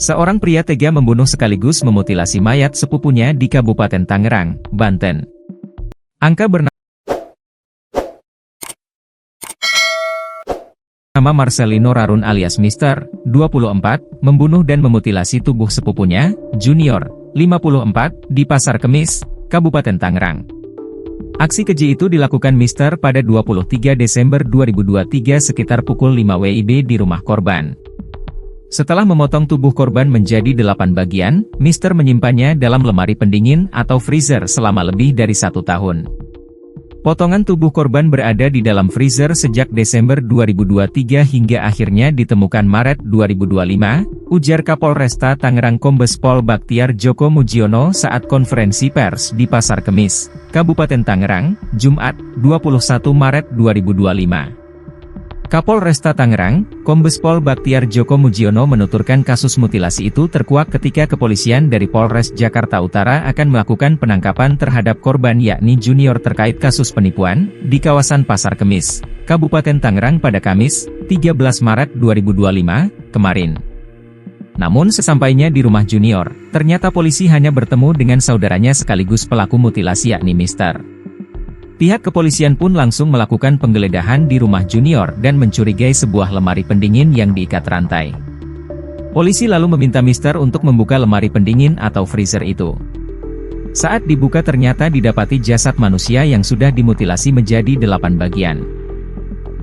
Seorang pria tega membunuh sekaligus memutilasi mayat sepupunya di Kabupaten Tangerang, Banten. Angka bernama Marcelino Rarun alias Mister, 24, membunuh dan memutilasi tubuh sepupunya, Junior, 54, di Pasar Kemis, Kabupaten Tangerang. Aksi keji itu dilakukan Mister pada 23 Desember 2023 sekitar pukul 5 WIB di rumah korban. Setelah memotong tubuh korban menjadi 8 bagian, Mister menyimpannya dalam lemari pendingin atau freezer selama lebih dari 1 tahun. Potongan tubuh korban berada di dalam freezer sejak Desember 2023 hingga akhirnya ditemukan Maret 2025, ujar Kapolresta Tangerang Kombes Pol Baktiar Djoko Mujiono saat konferensi pers di Pasar Kemis, Kabupaten Tangerang, Jumat, 21 Maret 2025. Kapolresta Tangerang, Kombes Pol Baktiar Djoko Mujiono menuturkan kasus mutilasi itu terkuak ketika kepolisian dari Polres Jakarta Utara akan melakukan penangkapan terhadap korban yakni Junior terkait kasus penipuan di kawasan Pasar Kemis, Kabupaten Tangerang pada Kamis, 13 Maret 2025, kemarin. Namun sesampainya di rumah Junior, ternyata polisi hanya bertemu dengan saudaranya sekaligus pelaku mutilasi yakni Mister. Pihak kepolisian pun langsung melakukan penggeledahan di rumah Junior dan mencurigai sebuah lemari pendingin yang diikat rantai. Polisi lalu meminta Mister untuk membuka lemari pendingin atau freezer itu. Saat dibuka ternyata didapati jasad manusia yang sudah dimutilasi menjadi 8 bagian.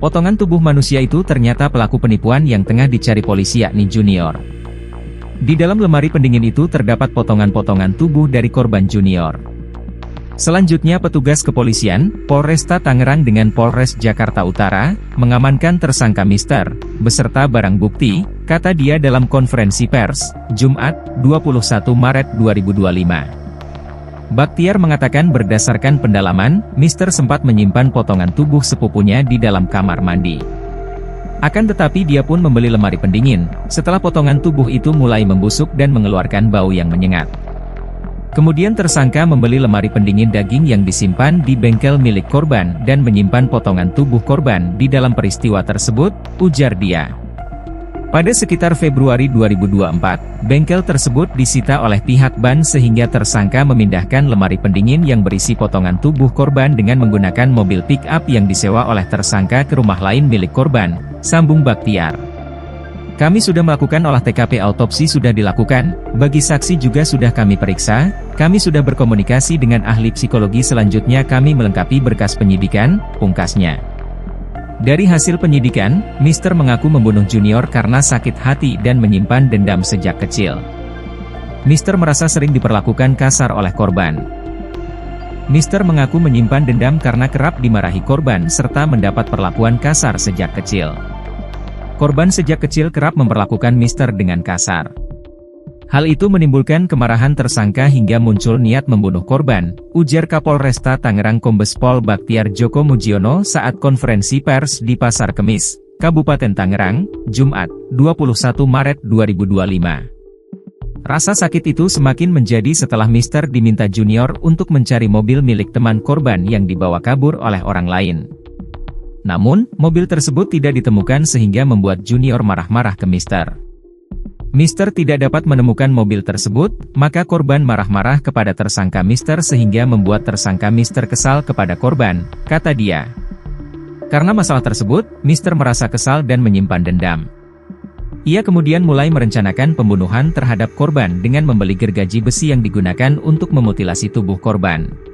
Potongan tubuh manusia itu ternyata pelaku penipuan yang tengah dicari polisi yakni Junior. Di dalam lemari pendingin itu terdapat potongan-potongan tubuh dari korban Junior. Selanjutnya petugas kepolisian, Polresta Tangerang dengan Polres Jakarta Utara, mengamankan tersangka Mister, beserta barang bukti, kata dia dalam konferensi pers, Jumat, 21 Maret 2025. Baktiar mengatakan berdasarkan pendalaman, Mister sempat menyimpan potongan tubuh sepupunya di dalam kamar mandi. Akan tetapi dia pun membeli lemari pendingin, setelah potongan tubuh itu mulai membusuk dan mengeluarkan bau yang menyengat. Kemudian tersangka membeli lemari pendingin daging yang disimpan di bengkel milik korban dan menyimpan potongan tubuh korban di dalam peristiwa tersebut, ujar dia. Pada sekitar Februari 2024, bengkel tersebut disita oleh pihak ban sehingga tersangka memindahkan lemari pendingin yang berisi potongan tubuh korban dengan menggunakan mobil pick-up yang disewa oleh tersangka ke rumah lain milik korban, sambung Baktiar. Kami sudah melakukan olah TKP, autopsi sudah dilakukan, bagi saksi juga sudah kami periksa, kami sudah berkomunikasi dengan ahli psikologi, selanjutnya kami melengkapi berkas penyidikan, pungkasnya. Dari hasil penyidikan, Mister mengaku membunuh Junior karena sakit hati dan menyimpan dendam sejak kecil. Mister merasa sering diperlakukan kasar oleh korban. Mister mengaku menyimpan dendam karena kerap dimarahi korban serta mendapat perlakuan kasar sejak kecil. Korban sejak kecil kerap memperlakukan Mister dengan kasar. Hal itu menimbulkan kemarahan tersangka hingga muncul niat membunuh korban, ujar Kapolresta Tangerang Kombes Pol Baktiar Djoko Mujiono saat konferensi pers di Pasar Kemis, Kabupaten Tangerang, Jumat, 21 Maret 2025. Rasa sakit itu semakin menjadi setelah Mister diminta Junior untuk mencari mobil milik teman korban yang dibawa kabur oleh orang lain. Namun, mobil tersebut tidak ditemukan sehingga membuat Junior marah-marah ke Mister. Mister tidak dapat menemukan mobil tersebut, maka korban marah-marah kepada tersangka Mister sehingga membuat tersangka Mister kesal kepada korban, kata dia. Karena masalah tersebut, Mister merasa kesal dan menyimpan dendam. Ia kemudian mulai merencanakan pembunuhan terhadap korban dengan membeli gergaji besi yang digunakan untuk memutilasi tubuh korban.